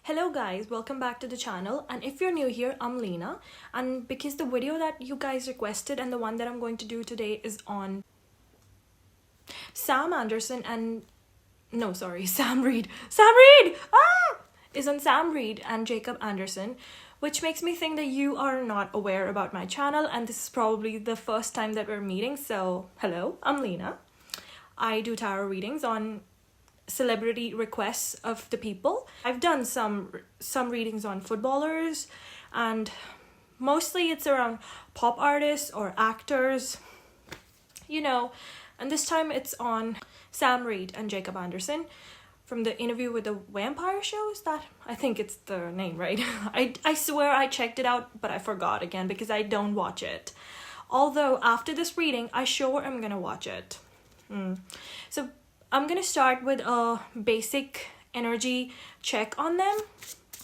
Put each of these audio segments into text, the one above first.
Hello guys, welcome back to the channel, and if you're new here, I'm Lena, and because the video that you guys requested and the one that I'm going to do today is on Sam Anderson and Sam Reid is on Sam Reid and Jacob Anderson, which makes me think that you are not aware about my channel, and this is probably the first time that we're meeting. So hello, I'm Lena. I do tarot readings on celebrity requests of the people. I've done some readings on footballers, and mostly it's around pop artists or actors, and this time it's on Sam Reid and Jacob Anderson from the Interview with the Vampire Show. Is that, I think it's the name, right? I swear I checked it out, but I forgot again because I don't watch it. Although after this reading, I sure am gonna watch it. So I'm gonna start with a basic energy check on them.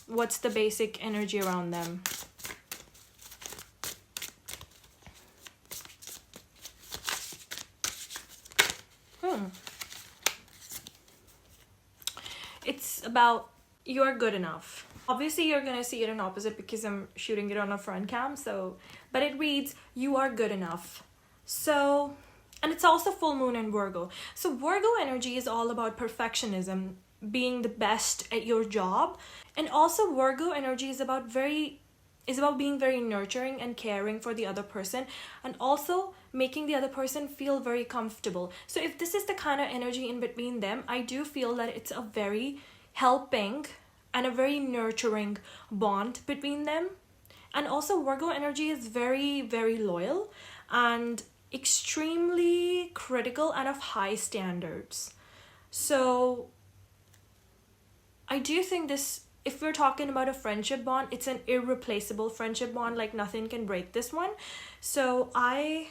What's the basic energy around them? It's about you're good enough. Obviously you're gonna see it in opposite because I'm shooting it on a front cam, but it reads you are good enough. So, and it's also full moon in Virgo. So Virgo energy is all about perfectionism, being the best at your job. And also Virgo energy is about being very nurturing and caring for the other person, and also making the other person feel very comfortable. So if this is the kind of energy in between them, I do feel that it's a very helping and a very nurturing bond between them. And also Virgo energy is very, very loyal and extremely critical and of high standards. So I do think this, if we're talking about a friendship bond, it's an irreplaceable friendship bond, like nothing can break this one. So I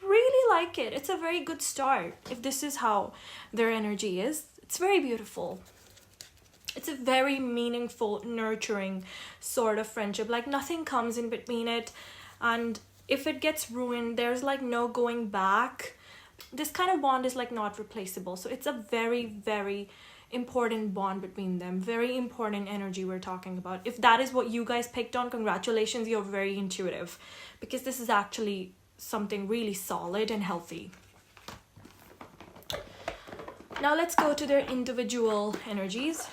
really like it. It's a very good start. If this is how their energy is, it's very beautiful. It's a very meaningful, nurturing sort of friendship. Like nothing comes in between it, and if it gets ruined, there's like no going back. This kind of bond is like not replaceable. So it's a very, very important bond between them. Very important energy we're talking about. If that is what you guys picked on, congratulations, you're very intuitive, because this is actually something really solid and healthy. Now let's go to their individual energies.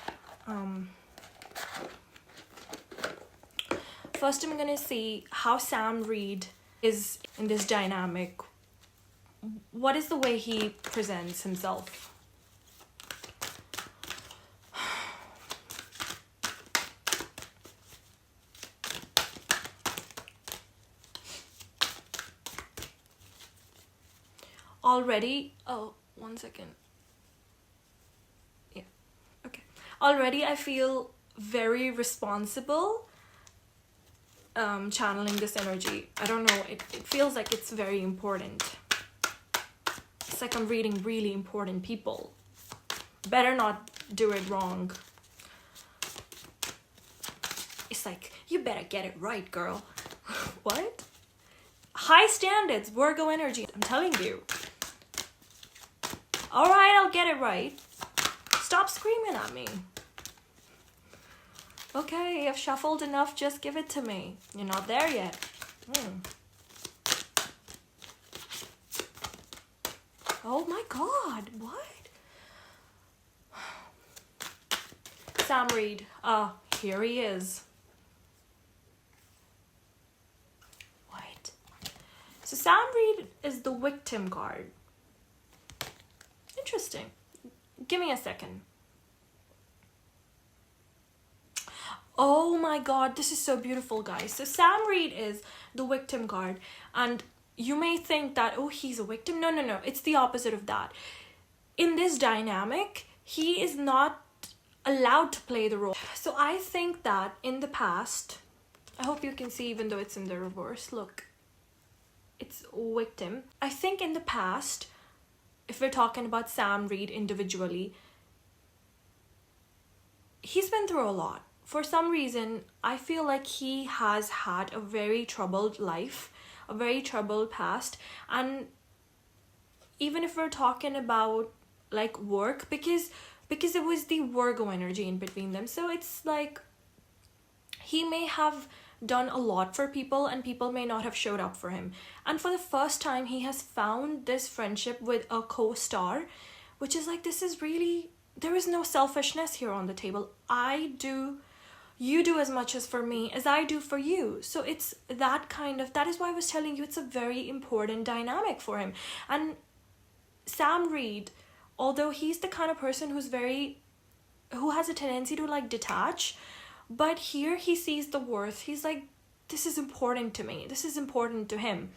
First I'm gonna see how Sam Reid is in this dynamic. What is the way he presents himself? Already, oh, 1 second. Yeah, okay. Already I feel very responsible channeling this energy. I don't know, it feels like it's very important. It's like I'm reading really important people. Better not do it wrong. It's like, you better get it right, girl. What? High standards, Virgo energy, I'm telling you. All right, I'll get it right. Stop screaming at me. Okay, I've shuffled enough, just give it to me. You're not there yet. Oh my God, what? Sam Reid, here he is. What? So Sam Reid is the victim card. Interesting. Give me a second. Oh my God, this is so beautiful, guys. So Sam Reid is the victim card, and you may think that, oh, he's a victim. No, it's the opposite of that. In this dynamic, he is not allowed to play the role. So I think that in the past, I hope you can see, even though it's in the reverse, look, it's victim. I think in the past, if we're talking about Sam Reid individually, he's been through a lot. For some reason, I feel like he has had a very troubled life, a very troubled past. And even if we're talking about like work, because because it was the Virgo energy in between them. So it's like he may have done a lot for people and people may not have showed up for him. And for the first time, he has found this friendship with a co-star, which is like, this is really, there is no selfishness here on the table. You do as much as for me as I do for you. So it's that kind of, that is why I was telling you it's a very important dynamic for him. And Sam Reid, although he's the kind of person who has a tendency to like detach, but here he sees the worth. He's like, this is important to me. This is important to him.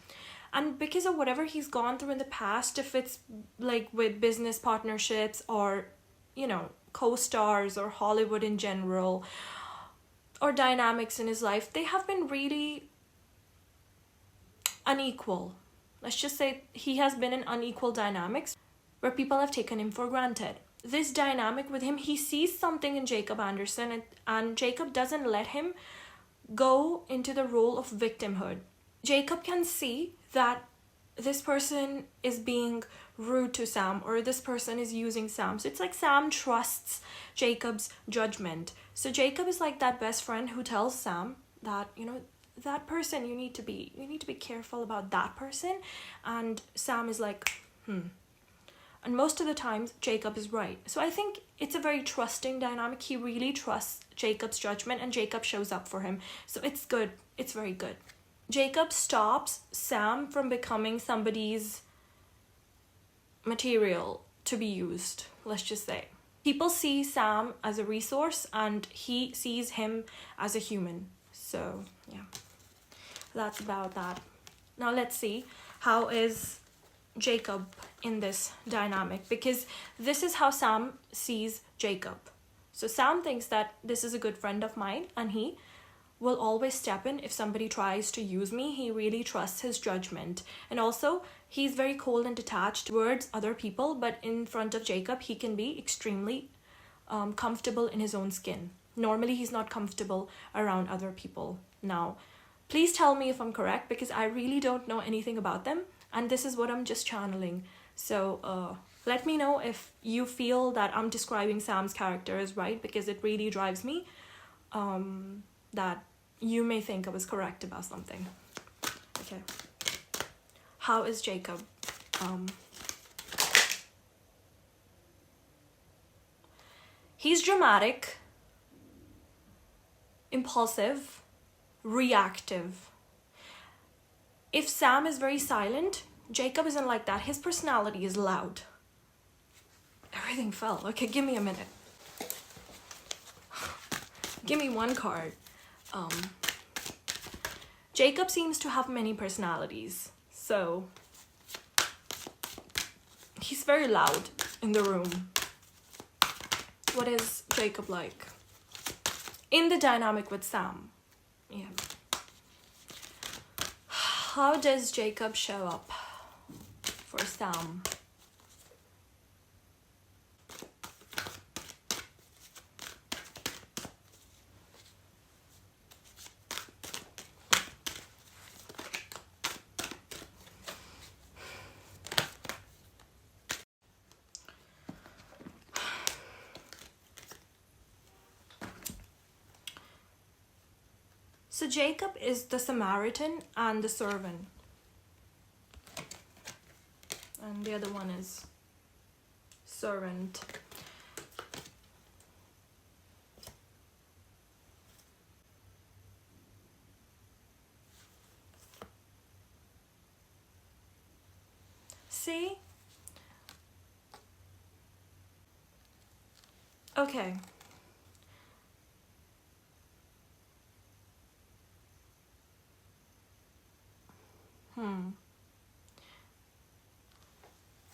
And because of whatever he's gone through in the past, if it's like with business partnerships or, you know, co-stars or Hollywood in general, or dynamics in his life, they have been really unequal. Let's just say he has been in unequal dynamics where people have taken him for granted. This dynamic with him, he sees something in Jacob Anderson, and Jacob doesn't let him go into the role of victimhood. Jacob can see that this person is being rude to Sam, or this person is using Sam. So it's like Sam trusts Jacob's judgment. So Jacob is like that best friend who tells Sam that, you know, that person, you need to be careful about that person. And Sam is like, And most of the times, Jacob is right. So I think it's a very trusting dynamic. He really trusts Jacob's judgment and Jacob shows up for him. So it's good. It's very good. Jacob stops Sam from becoming somebody's material to be used, let's just say. People see Sam as a resource and he sees him as a human. So, yeah. That's about that. Now let's see, how is Jacob in this dynamic, because this is how Sam sees Jacob. So Sam thinks that this is a good friend of mine and he will always step in if somebody tries to use me. He really trusts his judgment. And also, he's very cold and detached towards other people, but in front of Jacob, he can be extremely comfortable in his own skin. Normally, he's not comfortable around other people. Now, please tell me if I'm correct, because I really don't know anything about them. And this is what I'm just channeling. So let me know if you feel that I'm describing Sam's character as right, because it really drives me that you may think I was correct about something. Okay. How is Jacob? He's dramatic, impulsive, reactive. If Sam is very silent, Jacob isn't like that. His personality is loud. Everything fell. Okay, give me a minute. Give me one card. Jacob seems to have many personalities. So, he's very loud in the room. What is Jacob like? In the dynamic with Sam. Yeah. How does Jacob show up for Sam? So Jacob is the Samaritan and the servant. And the other one is servant. See? Okay.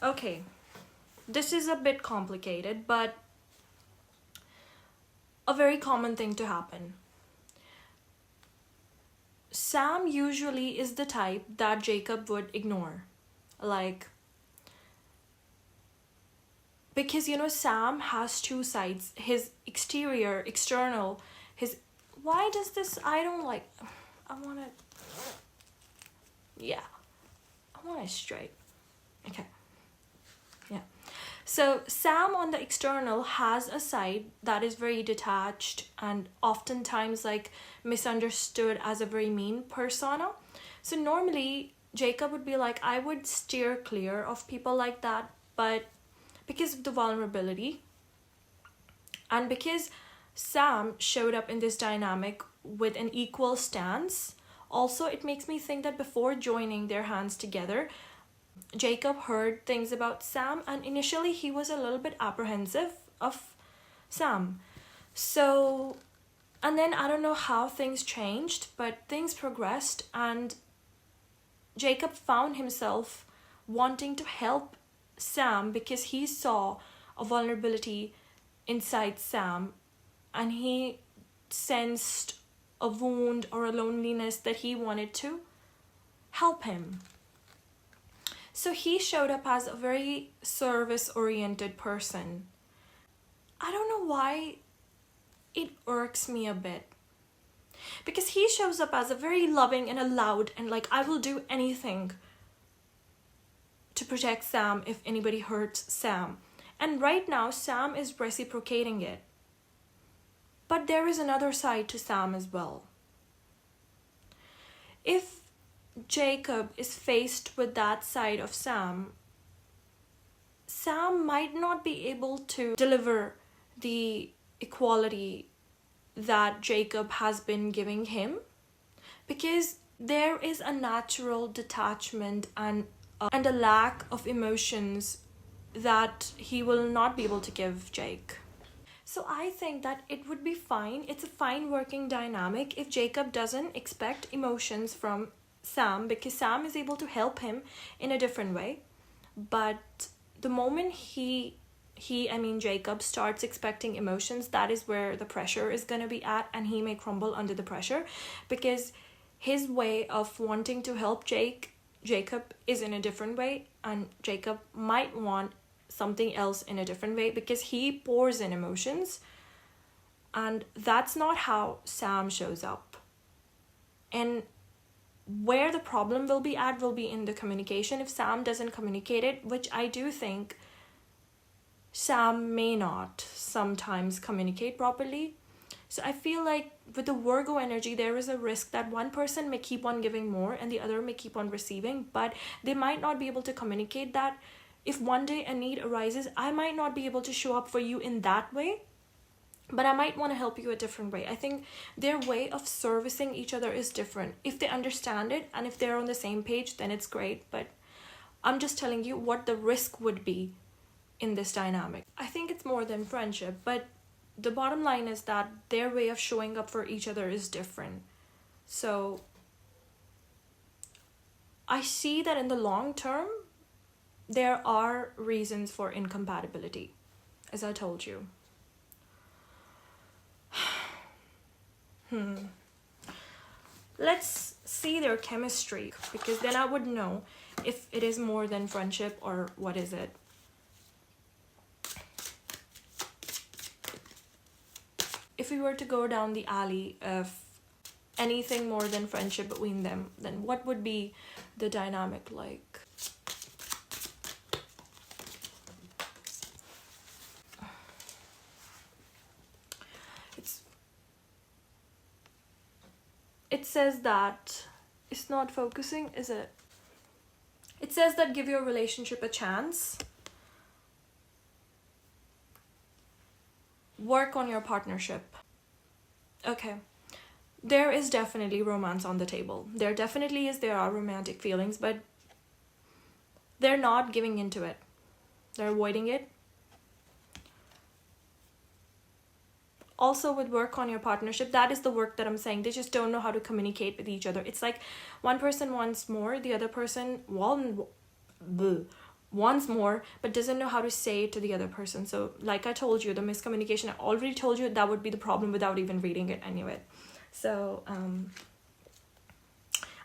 Okay, this is a bit complicated, but a very common thing to happen. Sam usually is the type that Jacob would ignore. Like, because, you know, Sam has two sides. His exterior, external, why does this, I want it straight. Okay. Yeah. So Sam on the external has a side that is very detached and oftentimes like misunderstood as a very mean persona. So normally Jacob would be like, I would steer clear of people like that, but because of the vulnerability and because Sam showed up in this dynamic with an equal stance, also it makes me think that before joining their hands together, Jacob heard things about Sam, and initially he was a little bit apprehensive of Sam. So, and then I don't know how things changed, but things progressed, and Jacob found himself wanting to help Sam because he saw a vulnerability inside Sam, and he sensed a wound or a loneliness that he wanted to help him. So he showed up as a very service-oriented person. I don't know why it irks me a bit. Because he shows up as a very loving and a loud and like, I will do anything to protect Sam if anybody hurts Sam. And right now, Sam is reciprocating it. But there is another side to Sam as well. If Jacob is faced with that side of Sam, Sam might not be able to deliver the equality that Jacob has been giving him because there is a natural detachment and a lack of emotions that he will not be able to give Jake. So I think that it would be fine. It's a fine working dynamic if Jacob doesn't expect emotions from Sam because Sam is able to help him in a different way. But the moment Jacob starts expecting emotions, that is where the pressure is going to be at, and he may crumble under the pressure because his way of wanting to help Jacob is in a different way, and Jacob might want something else in a different way because he pours in emotions, and that's not how Sam shows up. And where the problem will be at will be in the communication. If Sam doesn't communicate it, which I do think Sam may not sometimes communicate properly. So I feel like with the Virgo energy, there is a risk that one person may keep on giving more and the other may keep on receiving, but they might not be able to communicate that. If one day a need arises, I might not be able to show up for you in that way, but I might want to help you a different way. I think their way of servicing each other is different. If they understand it and if they're on the same page, then it's great. But I'm just telling you what the risk would be in this dynamic. I think it's more than friendship, but the bottom line is that their way of showing up for each other is different. So I see that in the long term, there are reasons for incompatibility, as I told you. Let's see their chemistry, because then I would know if it is more than friendship or what is it. If we were to go down the alley of anything more than friendship between them, then what would be the dynamic like? It says that it's not focusing, is it? It says that give your relationship a chance. Work on your partnership. Okay. There is definitely romance on the table. There are romantic feelings, but they're not giving into it. They're avoiding it. Also with work on your partnership, that is the work that I'm saying. They just don't know how to communicate with each other. It's like one person wants more, the other person wants more, but doesn't know how to say it to the other person. So like I told you, the miscommunication, I already told you that would be the problem without even reading it anyway. So,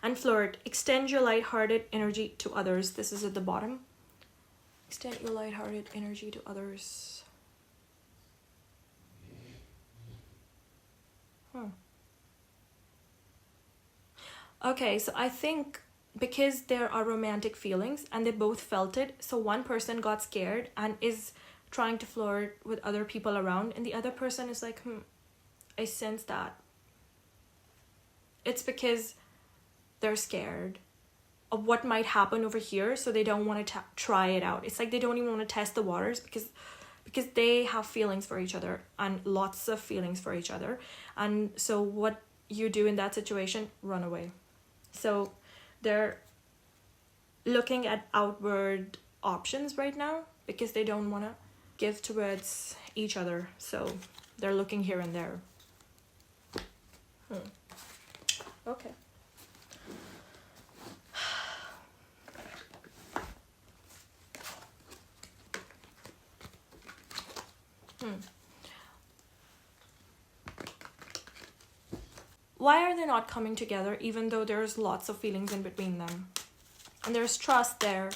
and flirt, extend your lighthearted energy to others. This is at the bottom. Extend your lighthearted energy to others. Okay, so I think because there are romantic feelings and they both felt it, so one person got scared and is trying to flirt with other people around, and the other person is like, I sense that. It's because they're scared of what might happen over here, so they don't want to try it out. It's like they don't even want to test the waters because they have feelings for each other, and lots of feelings for each other. And so what you do in that situation, run away. So they're looking at outward options right now because they don't want to give towards each other, so they're looking here and there. Okay. Why are they not coming together even though there's lots of feelings in between them? And there's trust there.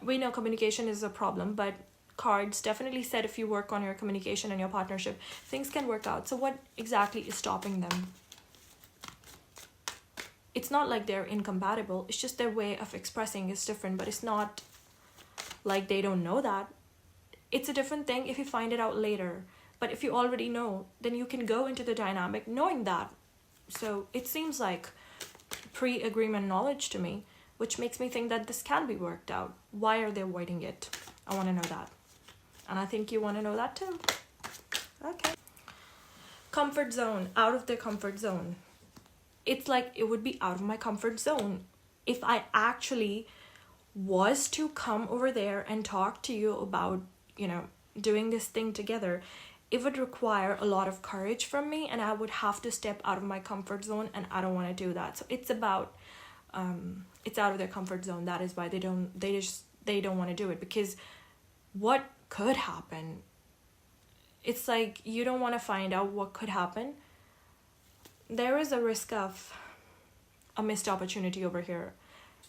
We know communication is a problem, but cards definitely said if you work on your communication and your partnership, things can work out. So what exactly is stopping them? It's not like they're incompatible. It's just their way of expressing is different, but it's not like they don't know that. It's a different thing if you find it out later. But if you already know, then you can go into the dynamic knowing that. So it seems like pre-agreement knowledge to me, which makes me think that this can be worked out. Why are they avoiding it? I want to know that. And I think you want to know that too. Okay. Comfort zone. Out of their comfort zone. It's like it would be out of my comfort zone if I actually was to come over there and talk to you about, doing this thing together. It would require a lot of courage from me, and I would have to step out of my comfort zone, and I don't want to do that. So it's about it's out of their comfort zone. That is why they don't want to do it, because what could happen? It's like you don't want to find out what could happen. There is a risk of a missed opportunity over here.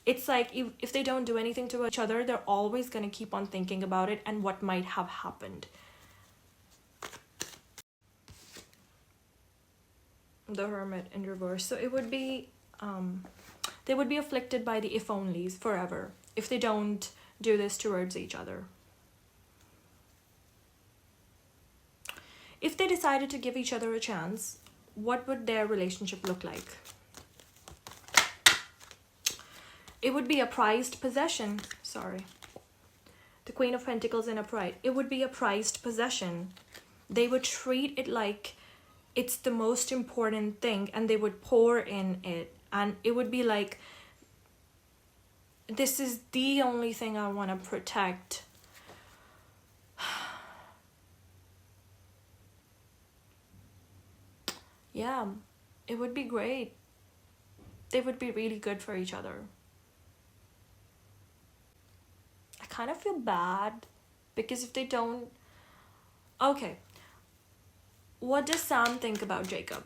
It's like if they don't do anything to each other, they're always going to keep on thinking about it and what might have happened. The Hermit in reverse. So it would be they would be afflicted by the if onlys forever if they don't do this towards each other. If they decided to give each other a chance, what would their relationship look like? It would be a prized possession. Sorry. The Queen of Pentacles in upright. It would be a prized possession. They would treat it like it's the most important thing, and they would pour in it, and it would be like, this is the only thing I want to protect. Yeah, it would be great. They would be really good for each other. I kind of feel bad because if they don't... Okay. What does Sam think about Jacob?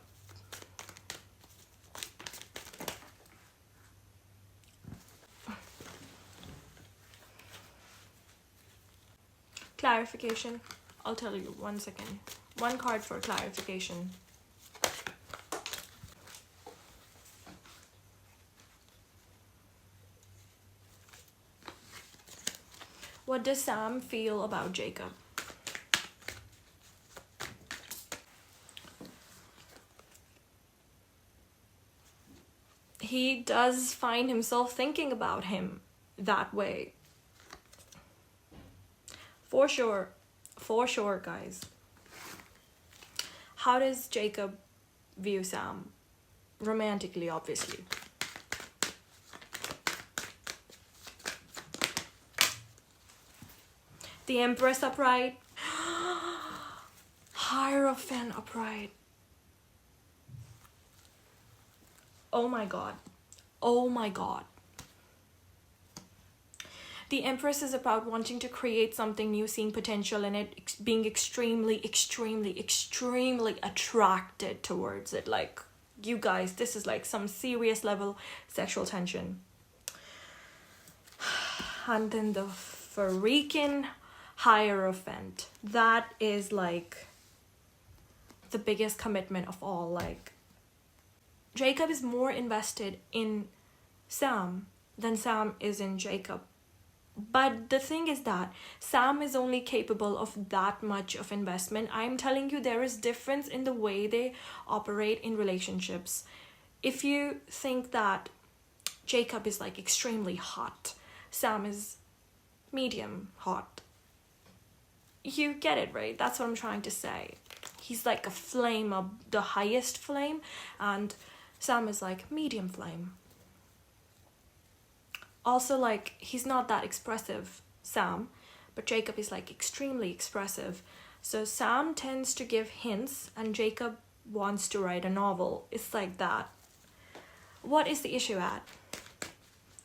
Clarification. I'll tell you, 1 second. One card for clarification. What does Sam feel about Jacob? He does find himself thinking about him that way. For sure, guys. How does Jacob view Sam? Romantically, obviously. The Empress upright. Hierophant upright. Oh my god. Oh my god. The Empress is about wanting to create something new, seeing potential in it, being extremely attracted towards it. Like, you guys, this is like some serious level sexual tension. And then the freaking Hierophant. That is like the biggest commitment of all. Like, Jacob is more invested in Sam than Sam is in Jacob. But the thing is that Sam is only capable of that much of investment. I'm telling you, there is difference in the way they operate in relationships. If you think that Jacob is like extremely hot, Sam is medium hot, you get it, right? That's what I'm trying to say. He's like a flame, of the highest flame, and Sam is like medium flame. Also, like, he's not that expressive, Sam, but Jacob is like extremely expressive. So Sam tends to give hints and Jacob wants to write a novel. It's like that. What is the issue at?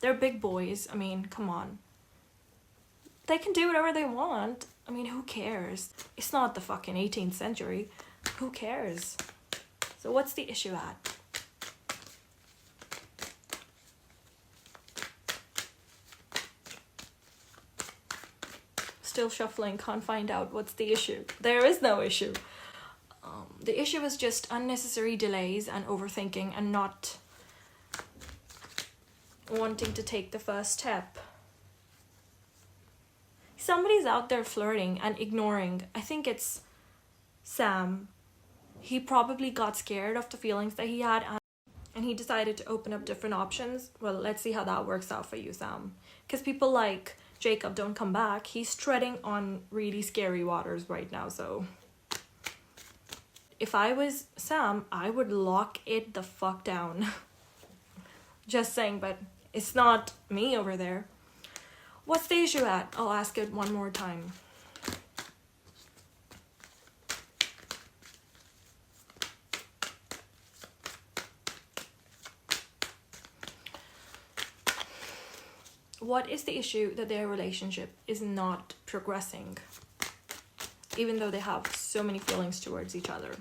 They're big boys. I mean, come on. They can do whatever they want. I mean, who cares? It's not the fucking 18th century. Who cares? So what's the issue at? Still shuffling, can't find out what's the issue. There is no issue. The issue is just unnecessary delays and overthinking and not wanting to take the first step. Somebody's out there flirting and ignoring. I think it's Sam. He probably got scared of the feelings that he had and he decided to open up different options. Well, let's see how that works out for you, Sam. Because people like Jacob don't come back. He's treading on really scary waters right now, so if I was Sam, I would lock it the fuck down. Just saying, but it's not me over there. What's the issue at? I'll ask it one more time. What is the issue that their relationship is not progressing, even though they have so many feelings towards each other?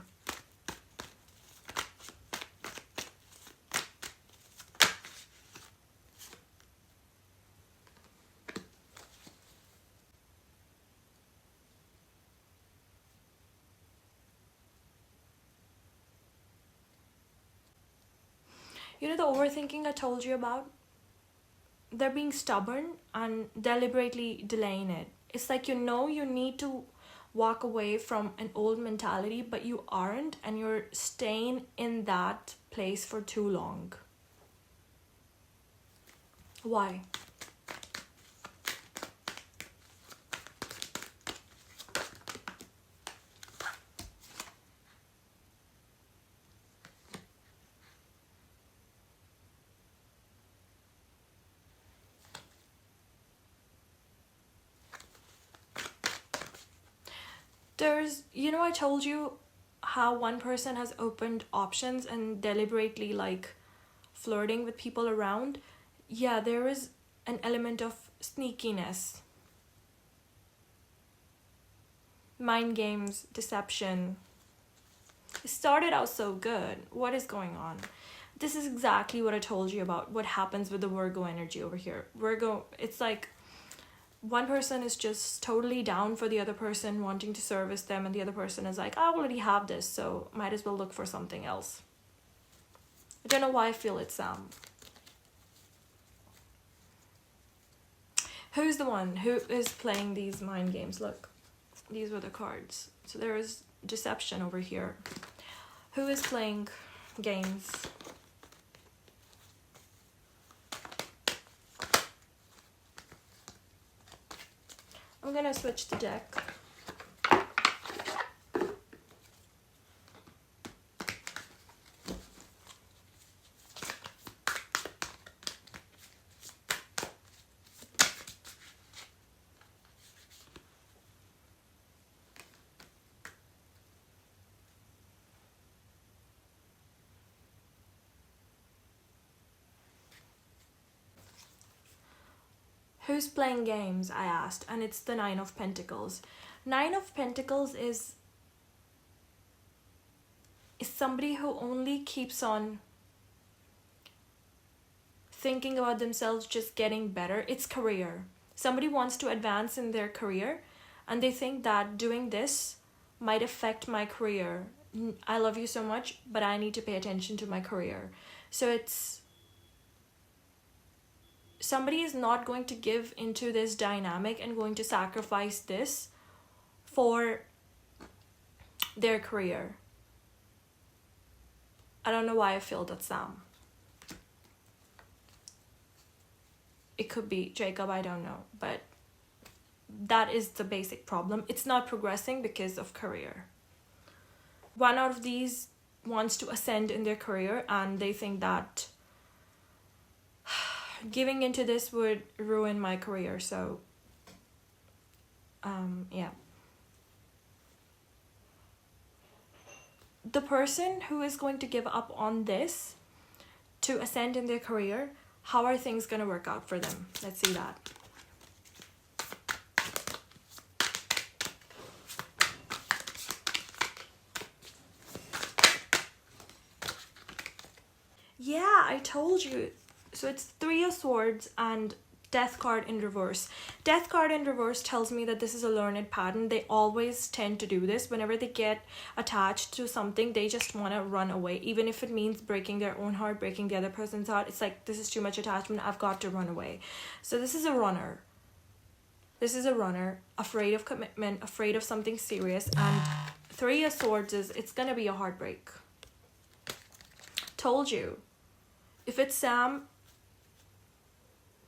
You know the overthinking I told you about? They're being stubborn and deliberately delaying it. It's like you know you need to walk away from an old mentality, but you aren't, and you're staying in that place for too long. Why? I told you how one person has opened options and deliberately like flirting with people around. Yeah, there is an element of sneakiness, mind games, deception. It started out so good. What is going on? This is exactly what I told you about what happens with the Virgo energy over here. Virgo, it's like one person is just totally down for the other person, wanting to service them, and the other person is like, I already have this, so might as well look for something else. I don't know why I feel it's Sam. Who's the one who is playing these mind games? Look, these were the cards. So there is deception over here. Who is playing games? I'm gonna switch the deck. Who's playing games? I asked, and it's the Nine of Pentacles. Nine of Pentacles is somebody who only keeps on thinking about themselves just getting better. It's career. Somebody wants to advance in their career and they think that doing this might affect my career. I love you so much, but I need to pay attention to my career. So it's somebody is not going to give into this dynamic and going to sacrifice this for their career. I don't know why I feel that's Sam. It could be Jacob, I don't know, but that is the basic problem. It's not progressing because of career. One out of these wants to ascend in their career, and they think that giving into this would ruin my career. So yeah, the person who is going to give up on this to ascend in their career, how are things going to work out for them? Let's see that. Yeah, I told you. So it's 3 of Swords and Death card in reverse. Death card in reverse tells me that this is a learned pattern. They always tend to do this. Whenever they get attached to something, they just want to run away. Even if it means breaking their own heart, breaking the other person's heart. It's like, this is too much attachment. I've got to run away. So this is a runner. This is a runner, afraid of commitment, afraid of something serious. And 3 of Swords is, it's going to be a heartbreak. Told you. If it's Sam,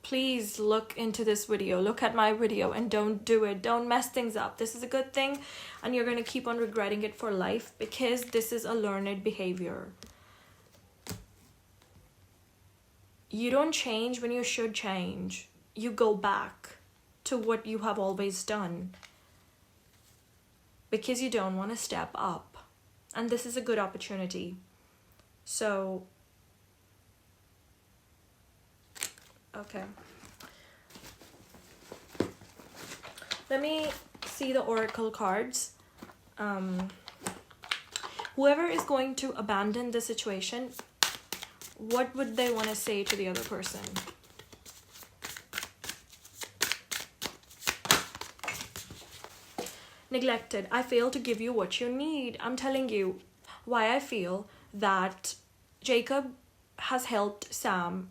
please look into this video. Look at my video and don't do it. Don't mess things up. This is a good thing and you're going to keep on regretting it for life because this is a learned behavior. You don't change when you should change. You go back to what you have always done because you don't want to step up. And this is a good opportunity. So okay, let me see the oracle cards. Whoever is going to abandon the situation, what would they want to say to the other person? Neglected. I fail to give you what you need. I'm telling you why I feel that Jacob has helped Sam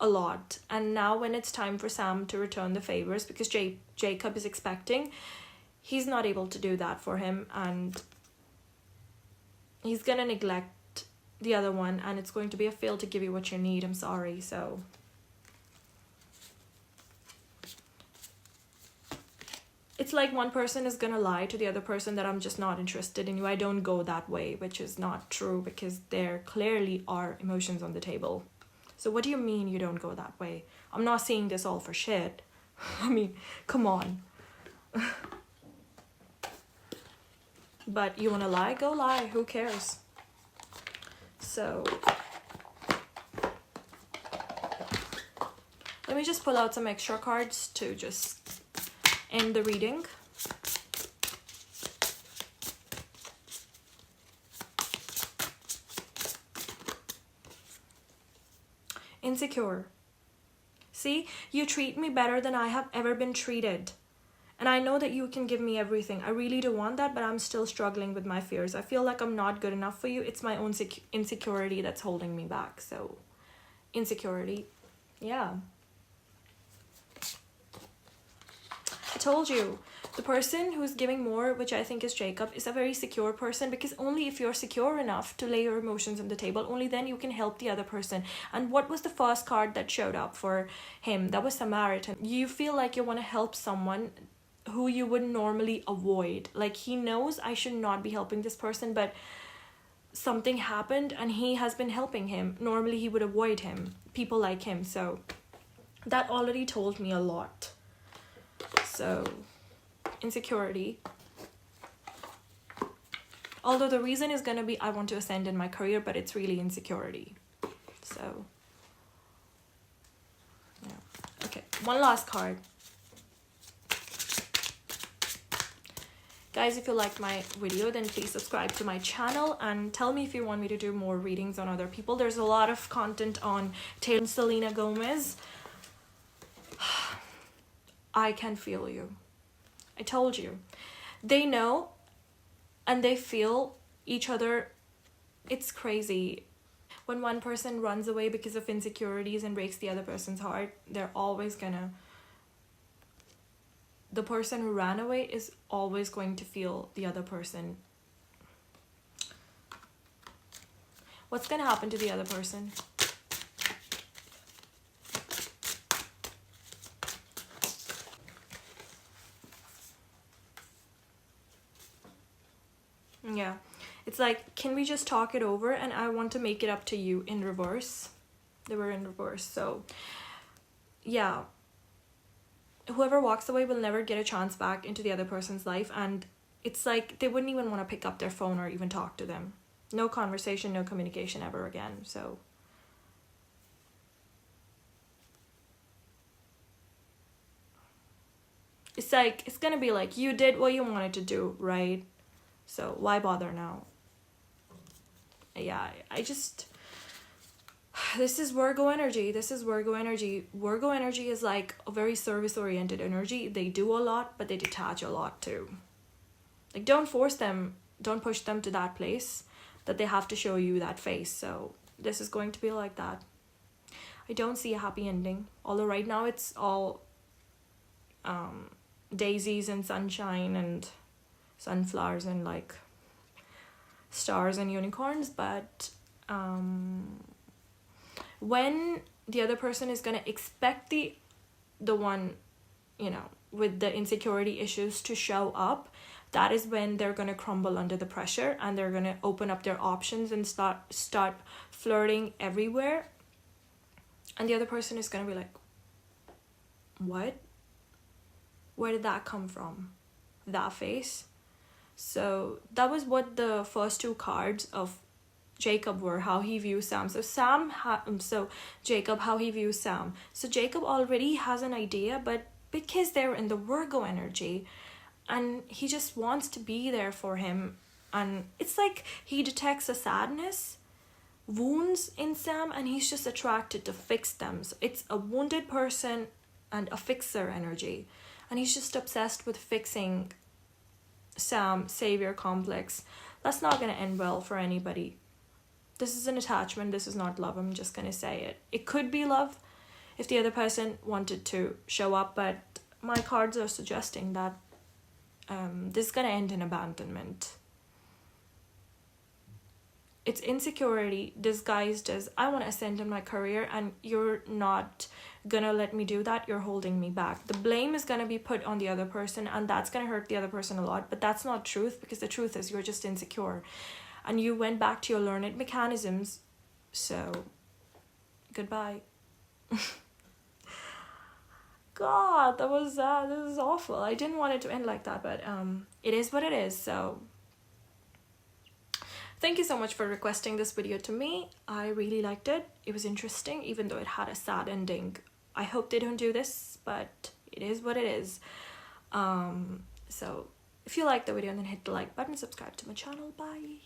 a lot, and now when it's time for Sam to return the favors, because Jacob is expecting, he's not able to do that for him, and he's gonna neglect the other one, and it's going to be a fail to give you what you need. I'm sorry. So it's like one person is gonna lie to the other person that I'm just not interested in you. I don't go that way, which is not true because there clearly are emotions on the table. So what do you mean you don't go that way? I'm not saying this all for shit. I mean, come on. But you want to lie? Go lie. Who cares? So let me just pull out some extra cards to just end the reading. Insecure. See, you treat me better than I have ever been treated. And I know that you can give me everything. I really do want that, but I'm still struggling with my fears. I feel like I'm not good enough for you. It's my own insecurity that's holding me back. So, insecurity. Yeah. I told you. The person who's giving more, which I think is Jacob, is a very secure person, because only if you're secure enough to lay your emotions on the table, only then you can help the other person. And what was the first card that showed up for him? That was Samaritan. You feel like you want to help someone who you would normally avoid. Like, he knows I should not be helping this person, but something happened and he has been helping him. Normally he would avoid him, people like him. So that already told me a lot. So insecurity. Although the reason is going to be I want to ascend in my career, but it's really insecurity. So yeah. Okay, one last card. Guys, if you liked my video, then please subscribe to my channel and tell me if you want me to do more readings on other people. There's a lot of content on Taylor and Selena Gomez. I can feel you. I told you. They know and they feel each other. It's crazy. When one person runs away because of insecurities and breaks the other person's heart, the person who ran away is always going to feel the other person. What's gonna happen to the other person? Yeah, it's like, can we just talk it over, and I want to make it up to you in reverse. They were in reverse. So yeah, whoever walks away will never get a chance back into the other person's life, and it's like they wouldn't even want to pick up their phone or even talk to them. No conversation, no communication ever again. So it's like, it's gonna be like, you did what you wanted to do, right? So why bother now? Yeah, I just, this is Virgo energy. This is Virgo energy. Virgo energy is like a very service oriented energy. They do a lot, but they detach a lot too. Like, don't force them, don't push them to that place that they have to show you that face. So this is going to be like that. I don't see a happy ending, although right now it's all daisies and sunshine and sunflowers and like stars and unicorns. But when the other person is gonna expect the one, you know, with the insecurity issues to show up, that is when they're gonna crumble under the pressure, and they're gonna open up their options and start flirting everywhere. And the other person is gonna be like, what? Where did that come from? That face? So that was what the first two cards of Jacob were, how he views Sam. So Jacob, how he views Sam. So Jacob already has an idea, but because they're in the Virgo energy, and he just wants to be there for him, and it's like he detects a sadness, wounds in Sam, and he's just attracted to fix them. So it's a wounded person and a fixer energy, and he's just obsessed with fixing Sam. Savior complex. That's not going to end well for anybody. This is an attachment. This is not love. I'm just going to say it. It could be love if the other person wanted to show up, but my cards are suggesting that this is going to end in abandonment. It's insecurity disguised as, I want to ascend in my career, and you're not gonna let me do that. You're holding me back. The blame is gonna be put on the other person, and that's gonna hurt the other person a lot, but that's not truth, because the truth is you're just insecure and you went back to your learned mechanisms. So goodbye. God, that was this is awful. I didn't want it to end like that, but it is what it is. So thank you so much for requesting this video to me. I really liked it. It was interesting, even though it had a sad ending. I hope they don't do this, but it is what it is. So if you liked the video, then hit the like button, subscribe to my channel. Bye.